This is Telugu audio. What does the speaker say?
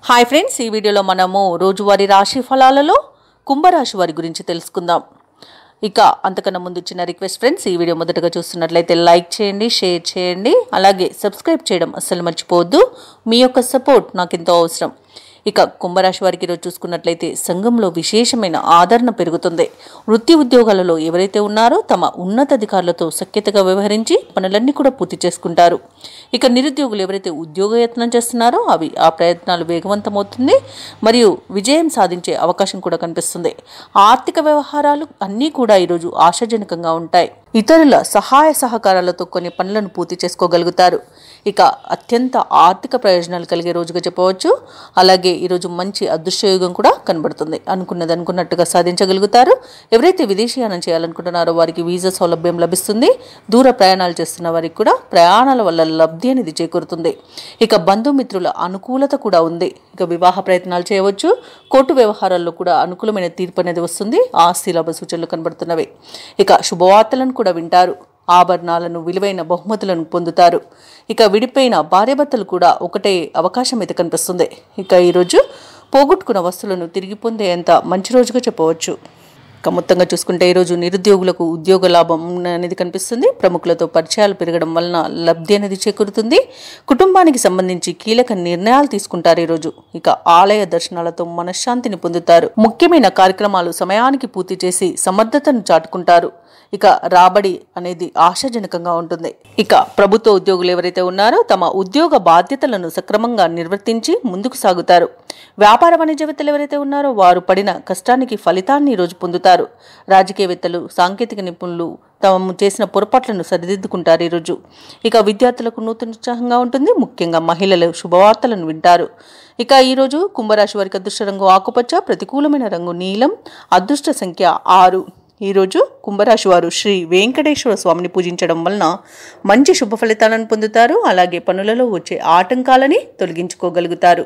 హాయ్ ఫ్రెండ్స్, ఈ వీడియోలో మనము రోజువారీ రాశి ఫలాలలో కుంభరాశి వారి గురించి తెలుసుకుందాం. ఇక అంతకన్నా ముందు చిన్న రిక్వెస్ట్ ఫ్రెండ్స్, ఈ వీడియో మొదటగా చూస్తున్నట్లయితే లైక్ చేయండి, షేర్ చేయండి, అలాగే సబ్స్క్రైబ్ చేయడం అస్సలు మర్చిపోవద్దు. మీ యొక్క సపోర్ట్ నాకు ఎంతో అవసరం. ఇక కుంభరాశి వారికి ఈరోజు చూసుకున్నట్లయితే సంఘంలో విశేషమైన ఆదరణ పెరుగుతుంది. వృత్తి ఉద్యోగాలలో ఎవరైతే ఉన్నారో తమ ఉన్నతాధికారులతో సఖ్యతగా వ్యవహరించి పనులన్నీ కూడా పూర్తి చేసుకుంటారు. ఇక నిరుద్యోగులు ఎవరైతే ఉద్యోగయత్నం చేస్తున్నారో ఆ ప్రయత్నాలు వేగవంతమవుతుంది మరియు విజయం సాధించే అవకాశం కూడా కనిపిస్తుంది. ఆర్థిక వ్యవహారాలు అన్నీ కూడా ఈరోజు ఆశాజనకంగా ఉంటాయి. ఇతరుల సహాయ సహకారాలతో కొన్ని పనులను పూర్తి చేసుకోగలుగుతారు. ఇక అత్యంత ఆర్థిక ప్రయోజనాలు కలిగే రోజుగా చెప్పవచ్చు. అలాగే ఈరోజు మంచి అదృష్టయోగం కూడా కనబడుతుంది. అనుకున్నది అనుకున్నట్టుగా సాధించగలుగుతారు. ఎవరైతే విదేశీయానం చేయాలనుకుంటున్నారో వారికి వీసా సౌలభ్యం లభిస్తుంది. దూర ప్రయాణాలు చేస్తున్న వారికి కూడా ప్రయాణాల వల్ల లబ్ధి అనేది చేకూరుతుంది. ఇక బంధుమిత్రుల అనుకూలత కూడా ఉంది. ఇక వివాహ ప్రయత్నాలు చేయవచ్చు. కోర్టు వ్యవహారాల్లో కూడా అనుకూలమైన తీర్పు అనేది వస్తుంది. ఆస్తి లాభ సూచనలు కనబడుతున్నవి. ఇక శుభవార్తలను కూడా వింటారు. ఆభరణాలను, విలువైన బహుమతులను పొందుతారు. ఇక విడిపోయిన భార్యాభర్తలు కూడా ఒకటే అవకాశం అయితే కనిపిస్తుంది. ఇక ఈరోజు పోగొట్టుకున్న వస్తువులను తిరిగి పొందేంత మంచి రోజుగా చెప్పవచ్చు. ఇక మొత్తంగా చూసుకుంటే ఈరోజు నిరుద్యోగులకు ఉద్యోగ లాభం అనేది కనిపిస్తుంది. ప్రముఖులతో పరిచయాలు పెరగడం వలన లబ్ధి అనేది చేకూరుతుంది. కుటుంబానికి సంబంధించి కీలక నిర్ణయాలు తీసుకుంటారు ఈరోజు. ఇక ఆలయ దర్శనాలతో మనశ్శాంతిని పొందుతారు. ముఖ్యమైన కార్యక్రమాలు సమయానికి పూర్తి చేసి సమర్థతను చాటుకుంటారు. ఇక రాబడి అనేది ఆశాజనకంగా ఉంటుంది. ఇక ప్రభుత్వ ఉద్యోగులు ఎవరైతే ఉన్నారో తమ ఉద్యోగ బాధ్యతలను సక్రమంగా నిర్వర్తించి ముందుకు సాగుతారు. వ్యాపార వాణిజ్యవేత్తలు ఎవరైతే ఉన్నారో వారు పడిన కష్టానికి ఫలితాన్ని ఈరోజు పొందుతారు. రాజకీయవేత్తలు, సాంకేతిక నిపుణులు తాము చేసిన పొరపాట్లను సరిదిద్దుకుంటారు ఈరోజు. ఇక విద్యార్థులకు నూతన ఉత్సాహంగా ఉంటుంది. ముఖ్యంగా మహిళలు శుభవార్తలను వింటారు. ఇక ఈరోజు కుంభరాశి వారికి అదృష్ట రంగు ఆకుపచ్చ, ప్రతికూలమైన రంగు నీలం, అదృష్ట సంఖ్య 6. ఈరోజు కుంభరాశి వారు శ్రీ వెంకటేశ్వర స్వామిని పూజించడం వలన మంచి శుభ ఫలితాలను పొందుతారు. అలాగే పనులలో వచ్చే ఆటంకాలని తొలగించుకోగలుగుతారు.